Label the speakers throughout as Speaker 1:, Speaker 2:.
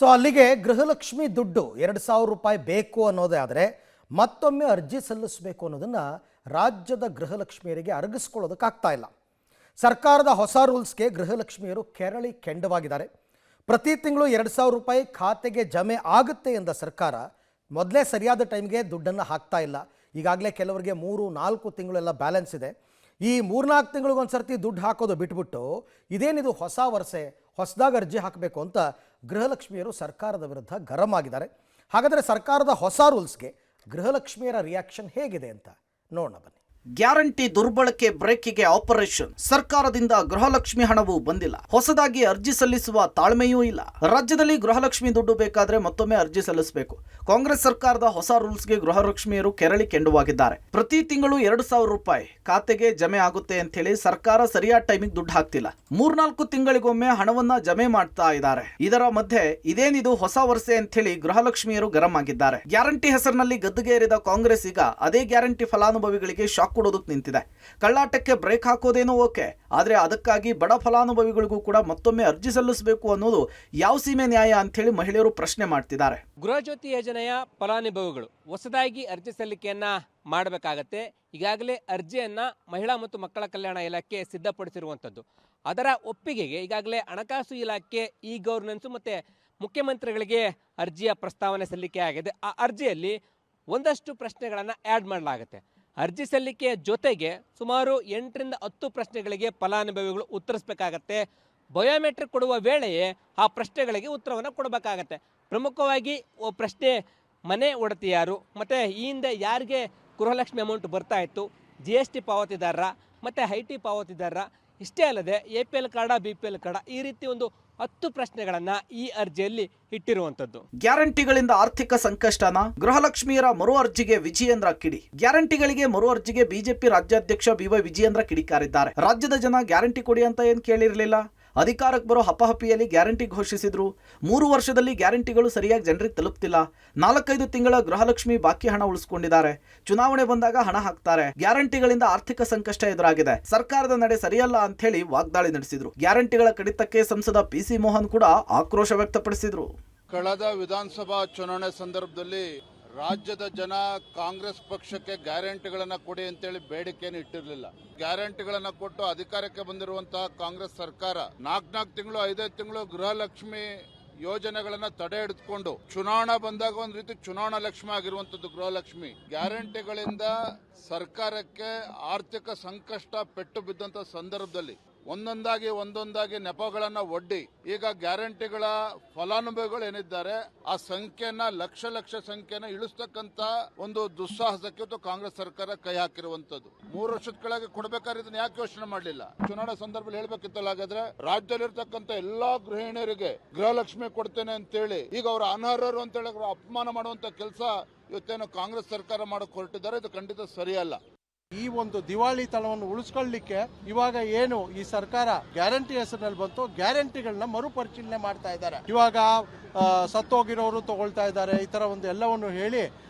Speaker 1: So ಅಲ್ಲಿಗೆ ಗೃಹಲಕ್ಷ್ಮಿ ದುಡ್ಡು 2,000 ರೂಪಾಯಿ ಬೇಕು ಅನ್ನೋದೇ ಆದರೆ ಮತ್ತೊಮ್ಮೆ ಅರ್ಜಿ ಸಲ್ಲಿಸಬೇಕು ಅನ್ನೋದನ್ನು ರಾಜ್ಯದ ಗೃಹಲಕ್ಷ್ಮಿಯರಿಗೆ ಅರಗಿಸ್ಕೊಳ್ಳೋದಕ್ಕಾಗ್ತಾ ಇಲ್ಲ. ಸರ್ಕಾರದ ಹೊಸ ರೂಲ್ಸ್ಗೆ ಗೃಹಲಕ್ಷ್ಮಿಯರು ಕೆರಳಿ ಕೆಂಡವಾಗಿದ್ದಾರೆ. ಪ್ರತಿ ತಿಂಗಳು 2,000 ರೂಪಾಯಿ ಖಾತೆಗೆ ಜಮೆ ಆಗುತ್ತೆ ಎಂದ ಸರ್ಕಾರ ಮೊದಲೇ ಸರಿಯಾದ ಟೈಮ್ಗೆ ದುಡ್ಡನ್ನು ಹಾಕ್ತಾ ಇಲ್ಲ. ಈಗಾಗಲೇ ಕೆಲವರಿಗೆ 3-4 ತಿಂಗಳೆಲ್ಲ ಬ್ಯಾಲೆನ್ಸ್ ಇದೆ. ಈ 3-4 ತಿಂಗಳಿಗೊಂದು ಸರ್ತಿ ದುಡ್ಡು ಹಾಕೋದು ಬಿಟ್ಬಿಟ್ಟು ಇದೇನಿದು ಹೊಸ ವರ್ಷೆ ಹೊಸದಾಗಿ ಅರ್ಜಿ ಹಾಕಬೇಕು ಅಂತ ಗೃಹಲಕ್ಷ್ಮಿಯರು ಸರ್ಕಾರದ ವಿರುದ್ಧ ಗರಂ ಆಗಿದ್ದಾರೆ. ಹಾಗಾದರೆ ಸರ್ಕಾರದ ಹೊಸ ರೂಲ್ಸ್ಗೆ ಗೃಹಲಕ್ಷ್ಮಿಯರ ರಿಯಾಕ್ಷನ್ ಹೇಗಿದೆ ಅಂತ ನೋಡೋಣ ಬನ್ನಿ.
Speaker 2: ಗ್ಯಾರಂಟಿ ದುರ್ಬಳಕೆ ಬ್ರೇಕಿಗೆ ಆಪರೇಷನ್. ಸರ್ಕಾರದಿಂದ ಗೃಹಲಕ್ಷ್ಮಿ ಹಣವೂ ಬಂದಿಲ್ಲ, ಹೊಸದಾಗಿ ಅರ್ಜಿ ಸಲ್ಲಿಸುವ ತಾಳ್ಮೆಯೂ ಇಲ್ಲ. ರಾಜ್ಯದಲ್ಲಿ ಗೃಹಲಕ್ಷ್ಮಿ ದುಡ್ಡು ಬೇಕಾದ್ರೆ ಮತ್ತೊಮ್ಮೆ ಅರ್ಜಿ ಸಲ್ಲಿಸಬೇಕು. ಕಾಂಗ್ರೆಸ್ ಸರ್ಕಾರದ ಹೊಸ ರೂಲ್ಸ್ಗೆ ಗೃಹಲಕ್ಷ್ಮಿಯರು ಕೆರಳಿ ಕೆಂಡವಾಗಿದ್ದಾರೆ. ಪ್ರತಿ ತಿಂಗಳು 2,000 ರೂಪಾಯಿ ಖಾತೆಗೆ ಜಮೆ ಆಗುತ್ತೆ ಅಂತ ಹೇಳಿ ಸರ್ಕಾರ ಸರಿಯಾದ ಟೈಮಿಗೆ ದುಡ್ಡು ಹಾಕ್ತಿಲ್ಲ. 3-4 ತಿಂಗಳಿಗೊಮ್ಮೆ ಹಣವನ್ನ ಜಮೆ ಮಾಡ್ತಾ ಇದ್ದಾರೆ. ಇದರ ಮಧ್ಯೆ ಇದೇನಿದು ಹೊಸ ವರ್ಷ ಅಂತ ಹೇಳಿ ಗೃಹಲಕ್ಷ್ಮಿಯರು ಗರಂ ಆಗಿದ್ದಾರೆ. ಗ್ಯಾರಂಟಿ ಹೆಸರಿನಲ್ಲಿ ಗದ್ದುಗೇರಿದ ಕಾಂಗ್ರೆಸ್ ಈಗ ಅದೇ ಗ್ಯಾರಂಟಿ ಫಲಾನುಭವಿಗಳಿಗೆ ಶಾಕ್ ಕೊಡೋದಕ್ಕೆ ನಿಂತಿದೆ. ಕಳ್ಳಾಟಕ್ಕೆ ಬ್ರೇಕ್ ಹಾಕೋದೇನೋ ಓಕೆ, ಆದ್ರೆ ಅದಕ್ಕಾಗಿ ಬಡ ಫಲಾನುಭವಿಗಳಿಗೂ ಕೂಡ ಮತ್ತೊಮ್ಮೆ ಅರ್ಜಿ ಸಲ್ಲಿಸಬೇಕು ಅನ್ನೋದು ಯಾವ ಸೀಮೆ ನ್ಯಾಯ ಅಂತ ಹೇಳಿ ಮಹಿಳೆಯರು ಪ್ರಶ್ನೆ ಮಾಡ್ತಿದ್ದಾರೆ.
Speaker 3: ಗೃಹಜ್ಯೋತಿ ಯೋಜನೆಯ ಫಲಾನುಭವಿಗಳು ಹೊಸದಾಗಿ ಅರ್ಜಿ ಸಲ್ಲಿಕೆಯನ್ನ ಮಾಡಬೇಕಾಗತ್ತೆ. ಈಗಾಗಲೇ ಅರ್ಜಿಯನ್ನ ಮಹಿಳಾ ಮತ್ತು ಮಕ್ಕಳ ಕಲ್ಯಾಣ ಇಲಾಖೆ ಸಿದ್ಧಪಡಿಸಿರುವಂಥದ್ದು. ಅದರ ಒಪ್ಪಿಗೆಗೆ ಈಗಾಗಲೇ ಹಣಕಾಸು ಇಲಾಖೆ ಇ ಗವರ್ನೆನ್ಸ್ ಮತ್ತೆ ಮುಖ್ಯಮಂತ್ರಿಗಳಿಗೆ ಅರ್ಜಿಯ ಪ್ರಸ್ತಾವನೆ ಸಲ್ಲಿಕೆ ಆಗಿದೆ. ಆ ಅರ್ಜಿಯಲ್ಲಿ ಒಂದಷ್ಟು ಪ್ರಶ್ನೆಗಳನ್ನು ಆ್ಯಡ್ ಮಾಡಲಾಗುತ್ತೆ. ಅರ್ಜಿ ಸಲ್ಲಿಕೆಯ ಜೊತೆಗೆ ಸುಮಾರು 8-10 ಪ್ರಶ್ನೆಗಳಿಗೆ ಫಲಾನುಭವಿಗಳು ಉತ್ತರಿಸಬೇಕಾಗತ್ತೆ. ಬಯೋಮೆಟ್ರಿಕ್ ಕೊಡುವ ವೇಳೆಯೇ ಆ ಪ್ರಶ್ನೆಗಳಿಗೆ ಉತ್ತರವನ್ನು ಕೊಡಬೇಕಾಗತ್ತೆ. ಪ್ರಮುಖವಾಗಿ ಪ್ರಶ್ನೆ ಮನೆ ಒಡತಿ ಯಾರು, ಮತ್ತು ಈ ಹಿಂದೆ ಯಾರಿಗೆ ಗೃಹಲಕ್ಷ್ಮಿ ಅಮೌಂಟ್ ಬರ್ತಾ ಇತ್ತು, GST ಪಾವತಿದಾರರ ಮತ್ತು IT ಪಾವತಿದಾರರ, ಇಷ್ಟೇ ಅಲ್ಲದೆ APL ಕಾರ್ಡ BPL ಕಾರ್ಡ, ಈ ರೀತಿ ಒಂದು 10 ಪ್ರಶ್ನೆಗಳನ್ನ ಈ ಅರ್ಜಿಯಲ್ಲಿ ಇಟ್ಟಿರುವಂತದ್ದು.
Speaker 2: ಗ್ಯಾರಂಟಿಗಳಿಂದ ಆರ್ಥಿಕ ಸಂಕಷ್ಟನ, ಗೃಹಲಕ್ಷ್ಮಿಯರ ಮರು ಅರ್ಜಿಗೆ ವಿಜಯೇಂದ್ರ ಕಿಡಿ. ಗ್ಯಾರಂಟಿಗಳಿಗೆ ಮರು ಅರ್ಜಿಗೆ ಬಿಜೆಪಿ ರಾಜ್ಯಾಧ್ಯಕ್ಷ BY ವಿಜಯೇಂದ್ರ ಕಿಡಿಕಾರಿದ್ದಾರೆ. ರಾಜ್ಯದ ಜನ ಗ್ಯಾರಂಟಿ ಕೊಡಿ ಅಂತ ಏನು ಕೇಳಿರಲಿಲ್ಲ. ಅಧಿಕಾರಕ್ಕೆ ಬರೋ ಹಪಹಪಿಯಲ್ಲಿ ಗ್ಯಾರಂಟಿ ಘೋಷಿಸಿದ್ರು. 3 ವರ್ಷದಲ್ಲಿ ಗ್ಯಾರಂಟಿಗಳು ಸರಿಯಾಗಿ ಜನರಿಗೆ ತಲುಪ್ತಿಲ್ಲ. 4-5 ತಿಂಗಳ ಗೃಹಲಕ್ಷ್ಮಿ ಬಾಕಿ ಹಣ ಉಳಿಸ್ಕೊಂಡಿದ್ದಾರೆ. ಚುನಾವಣೆ ಬಂದಾಗ ಹಣ ಹಾಕ್ತಾರೆ. ಗ್ಯಾರಂಟಿಗಳಿಂದ ಆರ್ಥಿಕ ಸಂಕಷ್ಟ ಎದುರಾಗಿದೆ. ಸರ್ಕಾರದ ನಡೆ ಸರಿಯಲ್ಲ ಅಂತ ಹೇಳಿ ವಾಗ್ದಾಳಿ ನಡೆಸಿದ್ರು. ಗ್ಯಾರಂಟಿಗಳ ಕಡಿತಕ್ಕೆ ಸಂಸದ PC ಮೋಹನ್ ಕೂಡ ಆಕ್ರೋಶ ವ್ಯಕ್ತಪಡಿಸಿದ್ರು.
Speaker 4: ಕಳೆದ ವಿಧಾನಸಭಾ ಚುನಾವಣೆ ಸಂದರ್ಭದಲ್ಲಿ ರಾಜ್ಯದ ಜನ ಕಾಂಗ್ರೆಸ್ ಪಕ್ಷಕ್ಕೆ ಗ್ಯಾರಂಟಿಗಳನ್ನ ಕೊಡಿ ಅಂತೇಳಿ ಬೇಡಿಕೆಯನ್ನು ಇಟ್ಟಿರಲಿಲ್ಲ. ಗ್ಯಾರಂಟಿಗಳನ್ನ ಕೊಟ್ಟು ಅಧಿಕಾರಕ್ಕೆ ಬಂದಿರುವಂತಹ ಕಾಂಗ್ರೆಸ್ ಸರ್ಕಾರ 4 ತಿಂಗಳು 5 ತಿಂಗಳು ಗೃಹಲಕ್ಷ್ಮಿ ಯೋಜನೆಗಳನ್ನ ತಡೆ ಹಿಡಿದುಕೊಂಡು ಚುನಾವಣಾ ಬಂದಾಗ ಒಂದು ರೀತಿ ಚುನಾವಣಾ ಲಕ್ಷ್ಮಿ ಆಗಿರುವಂತದ್ದು ಗೃಹಲಕ್ಷ್ಮಿ. ಗ್ಯಾರಂಟಿಗಳಿಂದ ಸರ್ಕಾರಕ್ಕೆ ಆರ್ಥಿಕ ಸಂಕಷ್ಟ ಪೆಟ್ಟು ಬಿದ್ದಂತ ಸಂದರ್ಭದಲ್ಲಿ ಒಂದೊಂದಾಗಿ ನೆಪಗಳನ್ನ ಒಡ್ಡಿ ಈಗ ಗ್ಯಾರಂಟಿಗಳ ಫಲಾನುಭವಿಗಳು ಏನಿದ್ದಾರೆ ಆ ಸಂಖ್ಯೆನ ಲಕ್ಷ ಸಂಖ್ಯೆನ ಇಳಿಸ್ತಕ್ಕಂತ ಒಂದು ದುಸ್ಸಾಹಸಕ್ಕೆ ಕಾಂಗ್ರೆಸ್ ಸರ್ಕಾರ ಕೈ ಹಾಕಿರುವಂತದ್ದು. 3 ವರ್ಷದ ಕೆಳಗೆ ಕೊಡಬೇಕಾದ್ರೆ ಇದನ್ನ ಯಾಕೆ ಯೋಚನೆ ಮಾಡಲಿಲ್ಲ? ಚುನಾವಣಾ ಸಂದರ್ಭದಲ್ಲಿ ಹೇಳ್ಬೇಕಿತ್ತಲ್ಲ. ಹಾಗಾದ್ರೆ ರಾಜ್ಯದಲ್ಲಿರ್ತಕ್ಕಂಥ ಎಲ್ಲಾ ಗೃಹಿಣಿಯರಿಗೆ ಗೃಹಲಕ್ಷ್ಮಿ ಕೊಡ್ತೇನೆ ಅಂತೇಳಿ ಈಗ ಅವರು ಅನರ್ಹರು ಅಂತ ಹೇಳಿ ಅಪಮಾನ ಮಾಡುವಂತ ಕೆಲಸ ಇವತ್ತೇನು ಕಾಂಗ್ರೆಸ್ ಸರ್ಕಾರ ಮಾಡಕ್ ಹೊರಟಿದ್ದಾರೆ. ಇದು ಖಂಡಿತ ಸರಿಯಲ್ಲ.
Speaker 5: ಈ ಒಂದು ದಿವಾಳಿತನವನ್ನು ಉಳಿಸ್ಕೊಳ್ಳಿಕ್ಕೆ ಇವಾಗ ಏನು ಈ ಸರ್ಕಾರ ಗ್ಯಾರಂಟಿ ಹೆಸರಿನಲ್ಲಿ ಬಂತು, ಗ್ಯಾರಂಟಿಗಳನ್ನ ಮರುಪರಿಶೀಲನೆ ಮಾಡ್ತಾ ಇದ್ದಾರೆ. ಇವಾಗ ಸತ್ತೋಗಿರೋರು ತಗೊಳ್ತಾ ಇದ್ದಾರೆ, ಈ ತರ ಒಂದು ಎಲ್ಲವನ್ನು ಹೇಳಿ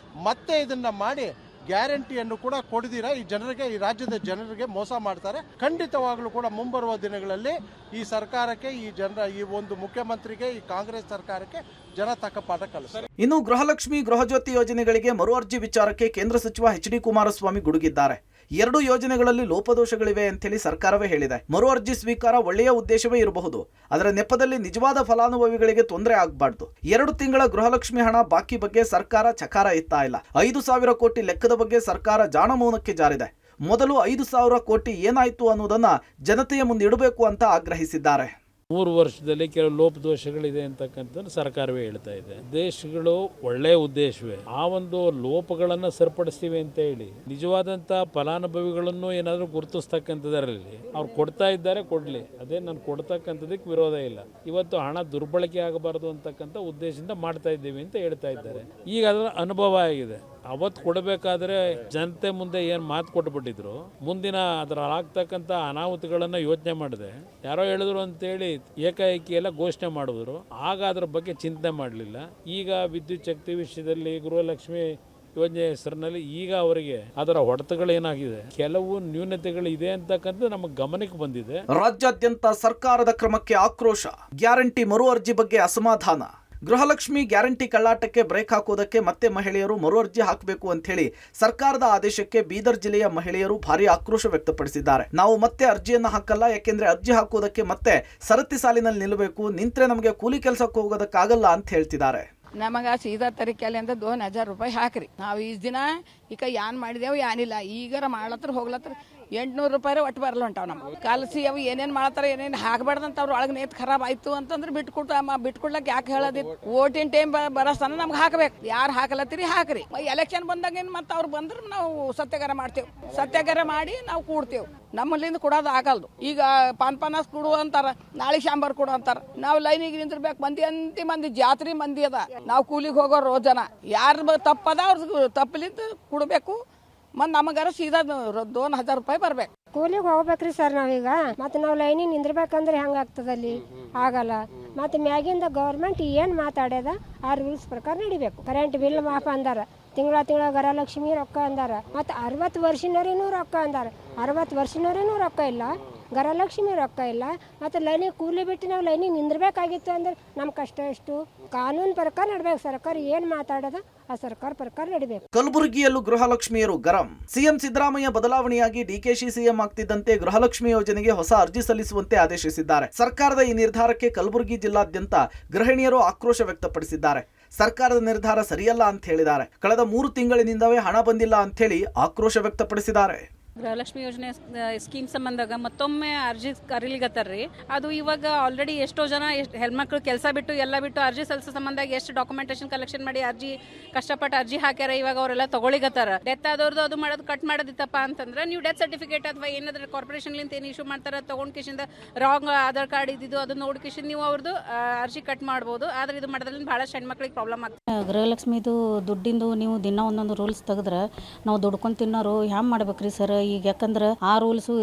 Speaker 5: ಮತ್ತೆ ಇದನ್ನ ಮಾಡಿ ಗ್ಯಾರಂಟಿಯನ್ನು ಕೂಡ ಕೊಡದಿರ ಈ ರಾಜ್ಯದ ಜನರಿಗೆ ಮೋಸ ಮಾಡ್ತಾರೆ. ಖಂಡಿತವಾಗ್ಲೂ ಕೂಡ ಮುಂಬರುವ ದಿನಗಳಲ್ಲಿ ಈ ಸರ್ಕಾರಕ್ಕೆ, ಈ ಒಂದು ಮುಖ್ಯಮಂತ್ರಿಗೆ, ಈ ಕಾಂಗ್ರೆಸ್ ಸರ್ಕಾರಕ್ಕೆ ಜನ ತಕ್ಕ ಪಾಠ ಕಲಿಸ್ತಾರೆ.
Speaker 2: ಇನ್ನು ಗೃಹಲಕ್ಷ್ಮಿ ಗೃಹಜ್ಯೋತಿ ಯೋಜನೆಗಳಿಗೆ ಮರು ಅರ್ಜಿ ವಿಚಾರಕ್ಕೆ ಕೇಂದ್ರ ಸಚಿವ HD ಕುಮಾರಸ್ವಾಮಿ ಗುಡುಗಿದ್ದಾರೆ. 2 ಯೋಜನೆಗಳಲ್ಲಿ ಲೋಪದೋಷಗಳಿವೆ ಅಂತೇಳಿ ಸರ್ಕಾರವೇ ಹೇಳಿದೆ. ಮರು ಅರ್ಜಿ ಸ್ವೀಕಾರ ಒಳ್ಳೆಯ ಉದ್ದೇಶವೇ ಇರಬಹುದು, ಅದರ ನೆಪದಲ್ಲಿ ನಿಜವಾದ ಫಲಾನುಭವಿಗಳಿಗೆ ತೊಂದರೆ ಆಗಬಾರ್ದು. 2 ತಿಂಗಳ ಗೃಹಲಕ್ಷ್ಮಿ ಹಣ ಬಾಕಿ ಬಗ್ಗೆ ಸರ್ಕಾರ ಚಕಾರ ಎತ್ತಾ ಇಲ್ಲ. 5,000 ಕೋಟಿ ಲೆಕ್ಕದ ಬಗ್ಗೆ ಸರ್ಕಾರ ಜಾಣಮೌನಕ್ಕೆ ಜಾರಿದೆ. ಮೊದಲು 5,000 ಕೋಟಿ ಏನಾಯ್ತು ಅನ್ನೋದನ್ನ ಜನತೆಯ ಮುಂದೆ ಇಡಬೇಕು ಅಂತ ಆಗ್ರಹಿಸಿದ್ದಾರೆ.
Speaker 6: 3 ವರ್ಷದಲ್ಲಿ ಕೆಲವು ಲೋಪದೋಷಗಳಿದೆ ಅಂತಕ್ಕಂಥದ್ದು ಸರ್ಕಾರವೇ ಹೇಳ್ತಾ ಇದೆ. ದೇಶಗಳು ಒಳ್ಳೆಯ ಉದ್ದೇಶವೇ, ಆ ಒಂದು ಲೋಪಗಳನ್ನು ಸರಿಪಡಿಸ್ತೀವಿ ಅಂತ ಹೇಳಿ ನಿಜವಾದಂಥ ಫಲಾನುಭವಿಗಳನ್ನು ಏನಾದರೂ ಗುರುತಿಸ್ತಕ್ಕಂಥದ್ರಲ್ಲಿ ಅವ್ರು ಕೊಡ್ತಾ ಇದ್ದಾರೆ, ಕೊಡಲಿ, ಅದೇ ನಾನು ಕೊಡ್ತಕ್ಕಂಥದಕ್ಕೆ ವಿರೋಧ ಇಲ್ಲ. ಇವತ್ತು ಹಣ ದುರ್ಬಳಕೆ ಆಗಬಾರ್ದು ಅಂತಕ್ಕಂಥ ಉದ್ದೇಶದಿಂದ ಮಾಡ್ತಾ ಇದ್ದೀವಿ ಅಂತ ಹೇಳ್ತಾ ಇದ್ದಾರೆ. ಈಗ ಅದರ ಅನುಭವ ಆಗಿದೆ. ಅವತ್ತು ಕೊಡಬೇಕಾದ್ರೆ ಜನತೆ ಮುಂದೆ ಏನು ಮಾತು ಕೊಟ್ಬಿಟ್ಟಿದ್ರು, ಮುಂದಿನ ಅದರ ಆಗ್ತಕ್ಕಂಥ ಅನಾಹುತಗಳನ್ನು ಯೋಚನೆ ಮಾಡಿದೆ. ಯಾರೋ ಹೇಳಿದ್ರು ಅಂತೇಳಿ ಏಕಾಏಕಿ ಎಲ್ಲ ಘೋಷಣೆ ಮಾಡಿದ್ರು. ಆಗ ಅದರ ಬಗ್ಗೆ ಚಿಂತನೆ ಮಾಡಲಿಲ್ಲ. ಈಗ ವಿದ್ಯುತ್ ಶಕ್ತಿ ವಿಷಯದಲ್ಲಿ ಗೃಹಲಕ್ಷ್ಮಿ ಯೋಜನೆ ಹೆಸರಿನಲ್ಲಿ ಈಗ ಅವರಿಗೆ ಅದರ ಹೊಡೆತಗಳೇನಾಗಿದೆ, ಕೆಲವು ನ್ಯೂನತೆಗಳು ಇದೆ ಅಂತಕ್ಕಂಥ ನಮಗೆ ಗಮನಕ್ಕೆ ಬಂದಿದೆ.
Speaker 2: ರಾಜ್ಯಾದ್ಯಂತ ಸರ್ಕಾರದ ಕ್ರಮಕ್ಕೆ ಆಕ್ರೋಶ, ಗ್ಯಾರಂಟಿ ಮರು ಅರ್ಜಿ ಬಗ್ಗೆ ಅಸಮಾಧಾನ. ಗೃಹಲಕ್ಷ್ಮಿ ಗ್ಯಾರಂಟಿ ಕಳ್ಳಾಟಕ್ಕೆ ಬ್ರೇಕ್ ಹಾಕೋದಕ್ಕೆ ಮತ್ತೆ ಮಹಿಳೆಯರು ಮರು ಅರ್ಜಿ ಹಾಕಬೇಕು ಅಂತ ಹೇಳಿ ಸರ್ಕಾರದ ಆದೇಶಕ್ಕೆ ಬೀದರ್ ಜಿಲ್ಲೆಯ ಮಹಿಳೆಯರು ಭಾರಿ ಆಕ್ರೋಶ ವ್ಯಕ್ತಪಡಿಸಿದ್ದಾರೆ. ನಾವು ಮತ್ತೆ ಅರ್ಜಿಯನ್ನ ಹಾಕಲ್ಲ, ಯಾಕೆಂದ್ರೆ ಅರ್ಜಿ ಹಾಕೋದಕ್ಕೆ ಮತ್ತೆ ಸರತಿ ಸಾಲಿನಲ್ಲಿ ನಿಲ್ಲಬೇಕು, ನಿಂತ್ರೆ ನಮಗೆ ಕೂಲಿ ಕೆಲಸಕ್ಕೆ ಹೋಗೋದಕ್ಕಾಗಲ್ಲ ಅಂತ ಹೇಳ್ತಿದ್ದಾರೆ.
Speaker 7: ನಮಗೆ ಸೀದಾ ತರೀಕೆಲಿಂದ 2000 ರೂಪಾಯಿ ಹಾಕ್ರಿ. ನಾವು ಈ ದಿನ ಈಗ ಏನ್ ಮಾಡಿದೆವು ಏನಿಲ್ಲ, ಈಗಾರ ಮಾಡ್ಲತ್ರ ಹೋಗ್ಲತ್ರ 800 ರೂಪಾಯಿ ಒಟ್ಟು ಬರಲ್ಲ ಹೊಂಟಾವ್. ನಮ್ಗೆ ಕಲಸಿ ಅವು ಏನೇನು ಮಾಡ್ತಾರೆ ಏನೇನು ಹಾಕಬಾರ್ದಂತ ಅವ್ರ ಒಳಗೆ ನೇತ್ ಖರಾಬ್ ಆಯ್ತು ಅಂತಂದ್ರೆ ಬಿಟ್ಕೊಡ್ಲಕ್ಕೆ ಯಾಕೆ ಹೇಳೋದಿತ್ತು. ಓಟಿನ ಟೈಮ್ ಬರೋಸ್ತನ ನಮ್ಗೆ ಹಾಕಬೇಕು. ಯಾರು ಹಾಕಲತ್ತೀರಿ ಹಾಕ್ರಿ. ಎಲೆಕ್ಷನ್ ಬಂದಾಗ ಏನು ಮತ್ತೆ ಅವ್ರು ಬಂದ್ರೆ ನಾವು ಸತ್ಯಾಗ್ರಹ ಮಾಡ್ತೇವೆ. ಸತ್ಯಾಗ್ರಹ ಮಾಡಿ ನಾವು ಕೂಡ್ತೇವೆ. ನಮ್ಮಲ್ಲಿಂದ ಕೊಡೋದು ಆಗಲ್ದು. ಈಗ ಪಾನ್ಪಾನಾಸ್ ಕೊಡು ಅಂತಾರ, ನಾಳೆ ಶಾಂಬಾರ್ ಕೊಡು ಅಂತಾರ. ನಾವು ಲೈನಿಗೆ ನಿಂತಿರ್ಬೇಕು. ಮಂದಿ ಜಾತ್ರೆ ಮಂದಿ ಅದ. ನಾವು ಕೂಲಿಗೆ ಹೋಗೋರು ರೋಜನ. ಯಾರು ತಪ್ಪದ ಅವ್ರ ತಪ್ಪಲಿಂದ ಕೊಡಬೇಕು. ಮತ್ತು ನಮಗಾರ ಸೀದಾ 2000 ರೂಪಾಯಿ ಬರ್ಬೇಕು.
Speaker 8: ಕೂಲಿಗೆ ಹೋಗ್ಬೇಕ್ರಿ ಸರ್ ನಾವೀಗ. ಮತ್ತೆ ನಾವು ಲೈನಿಗೆ ನಿಂದಿರ್ಬೇಕಂದ್ರೆ ಹೆಂಗಾಗ್ತದಲ್ಲಿ ಆಗಲ್ಲ. ಮತ್ತು ಮ್ಯಾಗಿಂದ ಗೌರ್ಮೆಂಟ್ ಏನು ಮಾತಾಡ್ಯದ ಆ ರೂಲ್ಸ್ ಪ್ರಕಾರ ನಡಿಬೇಕು. ಕರೆಂಟ್ ಬಿಲ್ ಮಾಫ್ ಅಂದಾರ, ತಿಂಗಳ ಗೃಹಲಕ್ಷ್ಮಿ ರೊಕ್ಕ ಅಂದಾರ. ಮತ್ತು 60 ವರ್ಷನವರೇನೂ ರೊಕ್ಕ ಅಂದಾರ. 60 ವರ್ಷನವರೇನೂ ರೊಕ್ಕ ಇಲ್ಲ, ಗೃಹಲಕ್ಷ್ಮಿ ರೊಕ್ಕ ಇಲ್ಲ. ಮತ್ತು ಲೈನಿಗೆ ಕೂಲಿ ಬಿಟ್ಟು ನಾವು ಲೈನಿಗೆ ನಿಂದಿರ್ಬೇಕಾಗಿತ್ತು ಅಂದ್ರೆ ನಮ್ಮ ಕಷ್ಟ ಎಷ್ಟು. ಕಾನೂನು ಪ್ರಕಾರ ನಡ್ಬೇಕು. ಸರ್ಕಾರ ಏನು ಮಾತಾಡೋದ ಆ ಸರ್ಕಾರ ಪ್ರಕಾರ ನಡಿಬೇಕು.
Speaker 2: ಕಲಬುರಗಿಯಲ್ಲೂ ಗೃಹಲಕ್ಷ್ಮಿಯರು ಗರಂ. ಸಿಎಂ ಸಿದ್ದರಾಮಯ್ಯ ಬದಲಾವಣೆಯಾಗಿ ಡಿಕೆಶಿ ಸಿಎಂ ಆಗ್ತಿದ್ದಂತೆ ಗೃಹಲಕ್ಷ್ಮಿ ಯೋಜನೆಗೆ ಹೊಸ ಅರ್ಜಿ ಸಲ್ಲಿಸುವಂತೆ ಆದೇಶಿಸಿದ್ದಾರೆ. ಸರ್ಕಾರದ ಈ ನಿರ್ಧಾರಕ್ಕೆ ಕಲಬುರಗಿ ಜಿಲ್ಲಾದ್ಯಂತ ಗೃಹಿಣಿಯರು ಆಕ್ರೋಶ ವ್ಯಕ್ತಪಡಿಸಿದ್ದಾರೆ. ಸರ್ಕಾರದ ನಿರ್ಧಾರ ಸರಿಯಲ್ಲ ಅಂತ ಹೇಳಿದ್ದಾರೆ. ಕಳೆದ 3 ತಿಂಗಳಿನಿಂದವೇ ಹಣ ಬಂದಿಲ್ಲ ಅಂತ ಹೇಳಿ ಆಕ್ರೋಶ ವ್ಯಕ್ತಪಡಿಸಿದ್ದಾರೆ.
Speaker 9: ಗೃಹಲಕ್ಷ್ಮಿ ಯೋಜನೆ ಸ್ಕೀಮ್ ಸಂಬಂಧಾಗ ಮತ್ತೊಮ್ಮೆ ಅರ್ಜಿ ಕರೀಲಿಗತ್ತಾರ್ರಿ. ಅದು ಇವಾಗ ಆಲ್ರೆಡಿ ಎಷ್ಟೋ ಜನ ಹೆಣ್ಮಕ್ಳು ಕೆಲಸ ಬಿಟ್ಟು ಎಲ್ಲ ಬಿಟ್ಟು ಅರ್ಜಿ ಸಲ್ಲಿಸೋ ಸಂಬಂಧ ಎಷ್ಟು ಡಾಕ್ಯುಮೆಂಟೇಶನ್ ಕಲೆಕ್ಷನ್ ಮಾಡಿ ಅರ್ಜಿ ಕಷ್ಟಪಟ್ಟು ಅರ್ಜಿ ಹಾಕ್ಯಾರ. ಇವಾಗ ಅವರೆಲ್ಲ ತಗೊಳಿಗತ್ತಾರ. ಡೆತ್ ಆದವ್ರದ್ದು ಅದು ಮಾಡೋದು ಕಟ್ ಮಾಡೋದಿತ್ತಪ್ಪ ಅಂತಂದ್ರೆ ನೀವು ಡೆತ್ ಸರ್ಟಿಫಿಕೇಟ್ ಅಥವಾ ಏನಾದ್ರೂ ಕಾರ್ಪೊರೇಷನ್ಲಿಂದ ಏನು ಇಶ್ಯೂ ಮಾಡ್ತಾರೆ ತಗೊಂಡ್ ಕಿಶಿಂದ ರಾಂಗ್ ಆಧಾರ್ ಕಾರ್ಡ್ ಇದ್ದಿದ್ದು ಅದನ್ನ ನೋಡಿ ಕಿಶಿಂದ ನೀವು ಅವ್ರದ್ದು ಅರ್ಜಿ ಕಟ್ ಮಾಡ್ಬೋದು. ಆದ್ರೆ ಇದು ಮಾಡೋದ್ರಿಂದ ಬಹಳಷ್ಟು ಹೆಣ್ಮಕ್ಳಿಗೆ ಪ್ರಾಬ್ಲಮ್ ಆಗ್ತದೆ.
Speaker 10: ಗೃಹಲಕ್ಷ್ಮಿದು ದುಡ್ಡಿಂದು ನೀವು ದಿನ ಒಂದೊಂದು ರೂಲ್ಸ್ ತೆಗೆದ್ರೆ ನಾವು ದುಡ್ಕೊಂಡು ತಿನ್ನೋರು ಹ್ಯಾಂಗ ಮಾಡ್ಬೇಕ್ರಿ ಸರ್? ಈಗ ಯಾಕಂದ್ರೆ ಆ ರೀಲ್ಸು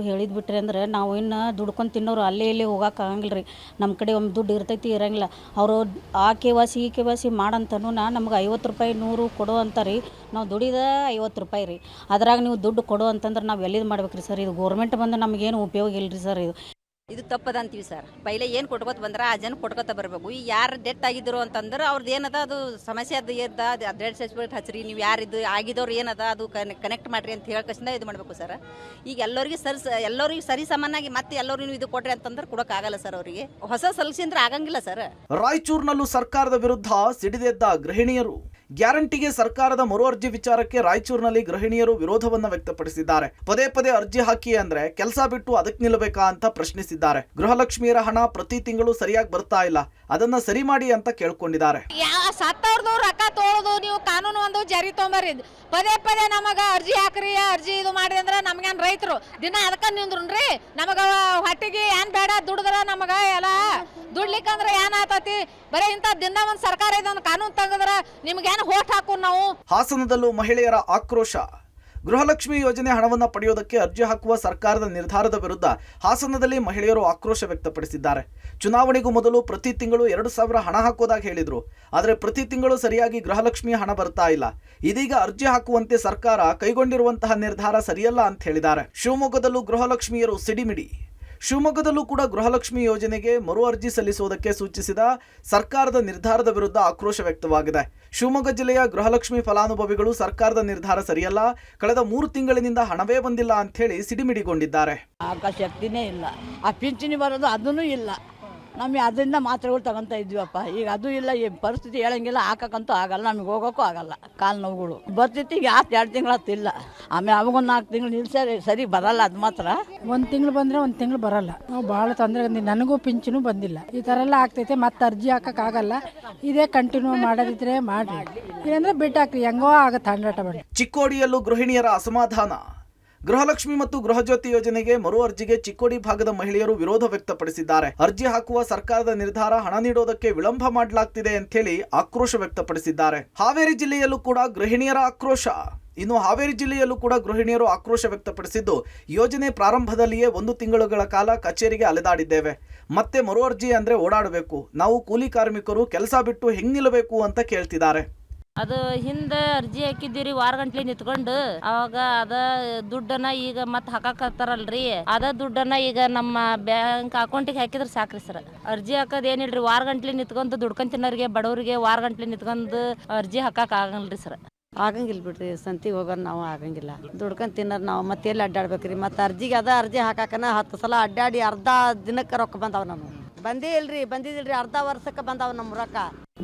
Speaker 10: ಹೇಳಿದ್ ಬಿಟ್ರೆ ಅಂದ್ರೆ ನಾವು ಇನ್ನು ದುಡ್ಕೊಂಡು ತಿನ್ನೋರು ಅಲ್ಲೇ ಇಲ್ಲೇ ಹೋಗಕ್ಕೆ ಆಗಂಗಿಲ್ಲ ರೀ. ನಮ್ಮ ಕಡೆ ಒಂದು ದುಡ್ಡು ಇರ್ತೈತಿ ಇರಂಗಿಲ್ಲ. ಅವರು ಆ KYC ಈ KYC ಮಾಡಂತನೂ ನಮ್ಗೆ 50 ರೂಪಾಯಿ 100 ಕೊಡು ಅಂತಾರೀ. ನಾವು ದುಡಿದ 50 ರೂಪಾಯಿ ರೀ. ಅದ್ರಾಗ ನೀವು ದುಡ್ಡು ಕೊಡು ಅಂತಂದ್ರೆ ನಾವು ಎಲ್ಲಿದು ಮಾಡ್ಬೇಕ್ರಿ ಸರ್? ಇದು ಗೋರ್ಮೆಂಟ್ ಬಂದು ನಮಗೇನು ಉಪಯೋಗ ಇಲ್ಲರಿ ಸರ್.
Speaker 11: ಇದು ತಪ್ಪದ ಅಂತೀವಿ ಸರ್. ಪೈಲೆ ಏನು ಕೊಟ್ಕೋತ ಬಂದ್ರೆ ಆ ಜನ ಕೊಟ್ಕೋತ ಬರಬೇಕು. ಈಗ ಯಾರು ಡೆತ್ ಆಗಿದ್ರು ಅಂತಂದ್ರೆ ಅವ್ರದ್ದು ಏನದ ಅದು ಸಮಸ್ಯೆ ಅದು ಡೆತ್ ಸರ್ಟಿಫಿಕೇಟ್ ಹಚ್ಚಿರಿ, ನೀವು ಯಾರಿದ್ದು ಆಗಿದವ್ರು ಏನದ ಅದು ಕನೆಕ್ಟ್ ಮಾಡಿರಿ ಅಂತ ಹೇಳಕಸಿಂದ ಇದು ಮಾಡಬೇಕು ಸರ್. ಈಗ ಎಲ್ಲರಿಗೂ ಸರಿ ಸಮಾನಾಗಿ ಮತ್ತೆ ಎಲ್ಲರಿಗೂ ಇದು ಕೊಡ್ರಿ ಅಂತಂದ್ರೆ ಕೊಡೋಕ್ಕಾಗಲ್ಲ ಸರ್. ಅವರಿಗೆ ಹೊಸ ಸಲ್ಲಿಸಿದ್ರೆ ಆಗಂಗಿಲ್ಲ ಸರ್.
Speaker 2: ರಾಯಚೂರಿನಲ್ಲೂ ಸರ್ಕಾರದ ವಿರುದ್ಧ ಸಿಡಿದೆದ್ದ ಗೃಹಿಣಿಯರು. ಗ್ಯಾರಂಟಿಗೆ ಸರ್ಕಾರದ ಮರು ಅರ್ಜಿ ವಿಚಾರಕ್ಕೆ ರಾಯಚೂರಿನಲ್ಲಿ ಗೃಹಿಣಿಯರು ವಿರೋಧವನ್ನ ವ್ಯಕ್ತಪಡಿಸಿದ್ದಾರೆ. ಪದೇ ಪದೇ ಅರ್ಜಿ ಹಾಕಿ ಅಂದ್ರೆ ಕೆಲಸ ಬಿಟ್ಟು ಅದಕ್ಕೆ ನಿಲ್ಲಬೇಕಾ ಅಂತ ಪ್ರಶ್ನಿಸಿದ್ದಾರೆ. ಗೃಹಲಕ್ಷ್ಮಿಯರ ಹಣ ಪ್ರತಿ ತಿಂಗಳು ಸರಿಯಾಗಿ ಬರ್ತಾ ಇಲ್ಲ, ಅದನ್ನ ಸರಿ ಮಾಡಿ ಅಂತ ಕೇಳ್ಕೊಂಡಿದ್ದಾರೆ.
Speaker 12: ಸತ್ತವ್ರದ್ದು ರೊಕ್ಕ ತೊಗೊಳೋದು ನೀವು ಕಾನೂನು ಒಂದು ಜಾರಿ ತೊಗೊಂಬರಿ. ಪದೇ ನಮಗ ಅರ್ಜಿ ಹಾಕ್ರಿ, ಅರ್ಜಿ ಇದು ಮಾಡಿ ಅಂದ್ರೆ ನಮ್ಗೇನ್ ರೈತರು ದಿನ ಅದಕ್ಕ ನಿಂದ್ರುನ್ರಿ. ನಮಗ ಹೊಟ್ಟಿಗೆ ಏನ್ ಬೇಡ, ದುಡಿದ್ರ ನಮಗ ಎಲ್ಲ ದುಡ್ಲಿಕ್ಕಂದ್ರೆ ಏನ್ ಆತತಿ? ಬರೀ ಇಂಥ ದಿನ ಒಂದ್ ಸರ್ಕಾರ ಇದೊಂದು ಕಾನೂನು ತಂಗದ್ರ ನಿಮ್ಗೇನು ಹೋಟ್ ಹಾಕು ನಾವು.
Speaker 2: ಹಾಸನದಲ್ಲೂ ಮಹಿಳೆಯರ ಆಕ್ರೋಶ. ಗೃಹಲಕ್ಷ್ಮಿ ಯೋಜನೆ ಹಣವನ್ನು ಪಡೆಯೋದಕ್ಕೆ ಅರ್ಜಿ ಹಾಕುವ ಸರ್ಕಾರದ ನಿರ್ಧಾರದ ವಿರುದ್ಧ ಹಾಸನದಲ್ಲಿ ಮಹಿಳೆಯರು ಆಕ್ರೋಶ ವ್ಯಕ್ತಪಡಿಸಿದ್ದಾರೆ. ಚುನಾವಣೆಗೂ ಮೊದಲು ಪ್ರತಿ ತಿಂಗಳು 2000 ಹಣ ಹಾಕೋದಾಗ ಹೇಳಿದ್ರು. ಆದರೆ ಪ್ರತಿ ತಿಂಗಳು ಸರಿಯಾಗಿ ಗೃಹಲಕ್ಷ್ಮಿ ಹಣ ಬರ್ತಾ ಇಲ್ಲ. ಇದೀಗ ಅರ್ಜಿ ಹಾಕುವಂತೆ ಸರ್ಕಾರ ಕೈಗೊಂಡಿರುವಂತಹ ನಿರ್ಧಾರ ಸರಿಯಲ್ಲ ಅಂತ ಹೇಳಿದ್ದಾರೆ. ಶಿವಮೊಗ್ಗದಲ್ಲೂ ಗೃಹಲಕ್ಷ್ಮಿಯರು ಸಿಡಿಮಿಡಿ. ಶಿವಮೊಗ್ಗದಲ್ಲೂ ಕೂಡ ಗೃಹಲಕ್ಷ್ಮಿ ಯೋಜನೆಗೆ ಮರು ಅರ್ಜಿ ಸಲ್ಲಿಸುವುದಕ್ಕೆ ಸೂಚಿಸಿದ ಸರ್ಕಾರದ ನಿರ್ಧಾರದ ವಿರುದ್ಧ ಆಕ್ರೋಶ ವ್ಯಕ್ತವಾಗಿದೆ. ಶಿವಮೊಗ್ಗ ಜಿಲ್ಲೆಯ ಗೃಹಲಕ್ಷ್ಮಿ ಫಲಾನುಭವಿಗಳು ಸರ್ಕಾರದ ನಿರ್ಧಾರ ಸರಿಯಲ್ಲ, ಕಳೆದ 3 ತಿಂಗಳಿನಿಂದ ಹಣವೇ ಬಂದಿಲ್ಲ ಅಂತ ಹೇಳಿ ಸಿಡಿಮಿಡಿಗೊಂಡಿದ್ದಾರೆ.
Speaker 13: ಶಕ್ತಿನೇ ಇಲ್ಲ, ಆ ಪಿಂಚಣಿ ಬರೋದು ಅದೂ ಇಲ್ಲ. ನಮಗೆ ಅದರಿಂದ ಮಾತ್ರೆಗಳು ತಗೊಂತ ಇದ್ವಿಪ್ಪ. ಈಗ ಅದು ಇಲ್ಲ, ಈ ಪರಿಸ್ಥಿತಿ ಹೇಳಂಗಿಲ್ಲ. ಹಾಕಕ್ಕಂತೂ ಆಗಲ್ಲ, ನಮಗೆ ಹೋಗೋಕ್ಕೂ ಆಗಲ್ಲ. ಕಾಲು ನೋವುಗಳು ಬರ್ತಿತ್ತು. ಈಗ 2 ತಿಂಗಳತ್ತಿಲ್ಲ. ಆಮೇಲೆ ಅವಾಗೊಂದು 4 ತಿಂಗಳು ನಿಲ್ಸರಿ ಸರಿ ಬರಲ್ಲ. ಅದು ಮಾತ್ರ
Speaker 8: 1 ತಿಂಗಳು ಬಂದರೆ 1 ತಿಂಗಳು ಬರಲ್ಲ. ನಾವು ಭಾಳ ತೊಂದರೆ, ನನಗೂ ಪಿಂಚಣಿ ಬಂದಿಲ್ಲ. ಈ ಥರ ಎಲ್ಲ ಆಗ್ತೈತೆ. ಮತ್ತೆ ಅರ್ಜಿ ಹಾಕೋಕ್ಕಾಗಲ್ಲ. ಇದೇ ಕಂಟಿನ್ಯೂ ಮಾಡೋದಿದ್ರೆ ಮಾಡಿ, ಇಲ್ಲಾಂದ್ರೆ ಬಿಟ್ಟಾಕ್ರಿ. ಹೆಂಗೋ ಆಗುತ್ತೆ 100%.
Speaker 2: ಚಿಕ್ಕೋಡಿಯಲ್ಲೂ ಗೃಹಿಣಿಯರ ಅಸಮಾಧಾನ. ಗೃಹಲಕ್ಷ್ಮಿ ಮತ್ತು ಗೃಹಜ್ಯೋತಿ ಯೋಜನೆಗೆ ಮರು ಅರ್ಜಿಗೆ ಚಿಕ್ಕೋಡಿ ಭಾಗದ ಮಹಿಳೆಯರು ವಿರೋಧ ವ್ಯಕ್ತಪಡಿಸಿದ್ದಾರೆ. ಅರ್ಜಿ ಹಾಕುವ ಸರ್ಕಾರದ ನಿರ್ಧಾರ ಹಣ ನೀಡೋದಕ್ಕೆ ವಿಳಂಬ ಮಾಡಲಾಗ್ತಿದೆ ಅಂತ ಹೇಳಿ ಆಕ್ರೋಶ ವ್ಯಕ್ತಪಡಿಸಿದ್ದಾರೆ. ಹಾವೇರಿ ಜಿಲ್ಲೆಯಲ್ಲೂ ಕೂಡ ಗೃಹಿಣಿಯರ ಆಕ್ರೋಶ. ಇನ್ನು ಹಾವೇರಿ ಜಿಲ್ಲೆಯಲ್ಲೂ ಕೂಡ ಗೃಹಿಣಿಯರು ಆಕ್ರೋಶ ವ್ಯಕ್ತಪಡಿಸಿದ್ದು, ಯೋಜನೆ ಪ್ರಾರಂಭದಲ್ಲಿಯೇ 1 ತಿಂಗಳುಗಳ ಕಾಲ ಕಚೇರಿಗೆ ಅಲೆದಾಡಿದ್ದೇವೆ. ಮತ್ತೆ ಮರು ಅರ್ಜಿ ಅಂದ್ರೆ ಓಡಾಡಬೇಕು. ನಾವು ಕೂಲಿ ಕಾರ್ಮಿಕರು ಕೆಲಸ ಬಿಟ್ಟು ಹೆಂಗ್ ನಿಲ್ಲಬೇಕು ಅಂತ ಕೇಳ್ತಿದ್ದಾರೆ.
Speaker 10: ಅದು ಹಿಂದೆ ಅರ್ಜಿ ಹಾಕಿದ್ದೀರಿ ವಾರ ಗಂಟ್ಲೆ ನಿಂತ್ಕೊಂಡು ಅವಾಗ ಅದ ದುಡ್ಡನ್ನ ಈಗ ಮತ್ತೆ ಹಾಕಾಕತ್ತಾರಲ್ರಿ ಅದ ದುಡ್ಡನ್ನ ಈಗ ನಮ್ಮ ಬ್ಯಾಂಕ್ ಅಕೌಂಟಿಗೆ ಹಾಕಿದ್ರೆ ಸಾಕ್ರಿ ಸರ್. ಅರ್ಜಿ ಹಾಕೋದ್ ಏನಿಲ್ರಿ, ವಾರ ಗಂಟ್ಲೆ ನಿಂತ್ಕೊಂಡು ದುಡ್ಕೊಂಡ್ ತಿನ್ನೋರಿಗೆ ಬಡವರಿಗೆ ವಾರ ಗಂಟ್ಲೆ ನಿಂತ್ಕೊಂಡು ಅರ್ಜಿ ಹಾಕಕ್ ಆಗಲ್ರಿ ಸರ್.
Speaker 13: ಆಗಂಗಿಲ್ಲ ಬಿಡ್ರಿ, ಸಂತಿಗೆ ಹೋಗೋರು ನಾವು ಆಗಂಗಿಲ್ಲ. ದುಡ್ಕೊಂಡು ತಿನ್ನೋರು ನಾವು ಮತ್ತೆ ಎಲ್ಲಿ ಅಡ್ಡಾಡ್ಬೇಕ್ರಿ? ಮತ್ತೆ ಅರ್ಜಿಗೆ ಅರ್ಜಿ ಹಾಕಾಕನ 10 ಸಲ ಅಡ್ಡಾಡಿ ಅರ್ಧ ದಿನಕ್ಕೆ ರೊಕ್ಕ ಬಂದಾವ. ನಾವು ಬಂದಿದಿಲ್ರಿ ಅರ್ಧ ವರ್ಷಕ್ಕೆ ಬಂದಾವ ನಮ್ಮ ರೊಕ್ಕ.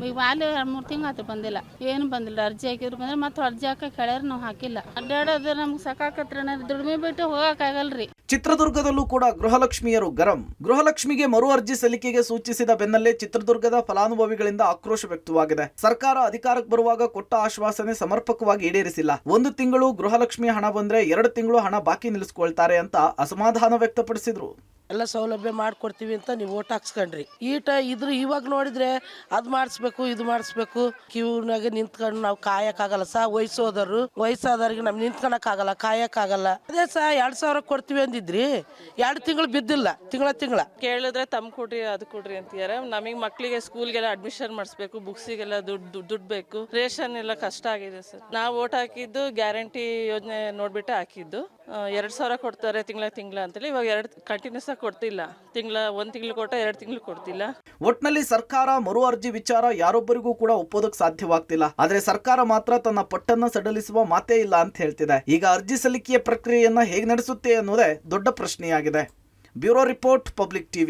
Speaker 10: ಈಗ ವಾಲೆ 3 ತಿಂಗಳು ಆಯ್ತು ಬಂದಿಲ್ಲ, ಏನು ಬಂದಿಲ್ಲ. ಅರ್ಜಿ ಹಾಕಿದ್ರು ಬಂದ್ರೆ ಮತ್ತೆ ಅರ್ಜಿ ಹಾಕಕ್ಕೆ ಹೇಳ್ಯಾರ, ನಾವು ಹಾಕಿಲ್ಲ. ಅಡ್ಡಾಡೋದು ನಮ್ಗೆ ಸಾಕಾಕತ್ರ ದುಡಿಮೆ ಬಿಟ್ಟು ಹೋಗಕ್ಕಾಗಲ್ರಿ.
Speaker 2: ಚಿತ್ರದುರ್ಗದಲ್ಲೂ ಕೂಡ ಗೃಹಲಕ್ಷ್ಮಿಯರು ಗರಂ. ಗೃಹಲಕ್ಷ್ಮಿಗೆ ಮರು ಅರ್ಜಿ ಸಲ್ಲಿಕೆಗೆ ಸೂಚಿಸಿದ ಬೆನ್ನಲ್ಲೇ ಚಿತ್ರದುರ್ಗದ ಫಲಾನುಭವಿಗಳಿಂದ ಆಕ್ರೋಶ ವ್ಯಕ್ತವಾಗಿದೆ. ಸರ್ಕಾರ ಅಧಿಕಾರಕ್ಕೆ ಬರುವಾಗ ಕೊಟ್ಟ ಆಶ್ವಾಸನೆ ಸಮರ್ಪಕವಾಗಿ ಈಡೇರಿಸಿಲ್ಲ. 1 ತಿಂಗಳು ಗೃಹಲಕ್ಷ್ಮಿ ಹಣ ಬಂದ್ರೆ 2 ತಿಂಗಳು ಹಣ ಬಾಕಿ ನಿಲ್ಲಿಸ್ಕೊಳ್ತಾರೆ ಅಂತ ಅಸಮಾಧಾನ ವ್ಯಕ್ತಪಡಿಸಿದ್ರು.
Speaker 14: ಎಲ್ಲ ಸೌಲಭ್ಯ ಮಾಡ್ಕೊಡ್ತೀವಿ ಅಂತ ನೀವು ಓಟ್ ಹಾಕ್ಸ್ಕೊಂಡ್ರಿ. ಇವಾಗ ನೋಡಿದ್ರೆ ಅದು ಮಾಡಿಸ್ಬೇಕು ಇದು ಮಾಡಿಸ್ಬೇಕು, ಕ್ಯೂನಾಗೆ ನಿಂತ್ಕೊಂಡು ನಾವು ಕಾಯಕ್ಕಾಗಲ್ಲ ಸಾ. ವಯಸ್ಸಾದವ್ರಿಗೆ ನಮ್ಗೆ ನಿಂತ್ಕೊಳಕ್ಕಾಗಲ್ಲ, ಕಾಯಕ್ಕಾಗಲ್ಲ. ಅದೇ ಸಾ 2,000 ಕೊಡ್ತೀವಿ ಅಂದಿದ್ರಿ, 2 ತಿಂಗಳು ಬಿದ್ದಿಲ್ಲ. ತಿಂಗಳ
Speaker 9: ಕೇಳಿದ್ರೆ ತಮ್ಮ ಕೊಡ್ರಿ ಅದು ಕೊಡ್ರಿ ಅಂತೀಯಾರ. ನಮಗೆ ಮಕ್ಕಳಿಗೆ ಸ್ಕೂಲ್ಗೆಲ್ಲ ಅಡ್ಮಿಷನ್ ಮಾಡಿಸ್ಬೇಕು, ಬುಕ್ಸಿಗೆಲ್ಲ ದುಡ್ಡು ಬೇಕು, ರೇಷನ್ ಎಲ್ಲ ಕಷ್ಟ ಆಗಿದೆ ಸರ್. ನಾವು ಓಟ್ ಹಾಕಿದ್ದು ಗ್ಯಾರಂಟಿ ಯೋಜನೆ ನೋಡ್ಬಿಟ್ಟು ಹಾಕಿದ್ದು. 2,000 ಕೊಡ್ತಾರೆ ತಿಂಗಳ ಅಂತೇಳಿ. ಇವಾಗ 2 ಕಂಟಿನ್ಯೂಸ್ ಆಗಿ ಕೊಡ್ತಿಲ್ಲ. 1 ತಿಂಗಳು ಕೊಟ್ಟ 2 ತಿಂಗಳು ಕೊಡ್ತಿಲ್ಲ.
Speaker 2: ಒಟ್ನಲ್ಲಿ ಸರ್ಕಾರ ಮರು ಅರ್ಜಿ ವಿಚಾರ ಯಾರೊಬ್ಬರಿಗೂ ಕೂಡ ಒಪ್ಪೋದಕ್ಕೆ ಸಾಧ್ಯವಾಗ್ತಿಲ್ಲ. ಆದ್ರೆ ಸರ್ಕಾರ ಮಾತ್ರ ತನ್ನ ಪಟ್ಟನ್ನ ಸಡಲಿಸುವ ಮಾತೇ ಇಲ್ಲ ಅಂತ ಹೇಳ್ತಿದೆ. ಈಗ ಅರ್ಜಿ ಸಲ್ಲಿಕೆಯ ಪ್ರಕ್ರಿಯೆಯನ್ನ ಹೇಗೆ ನಡೆಸುತ್ತೆ ಅನ್ನೋದೇ ದೊಡ್ಡ ಪ್ರಶ್ನೆಯಾಗಿದೆ. Bureau report, public TV.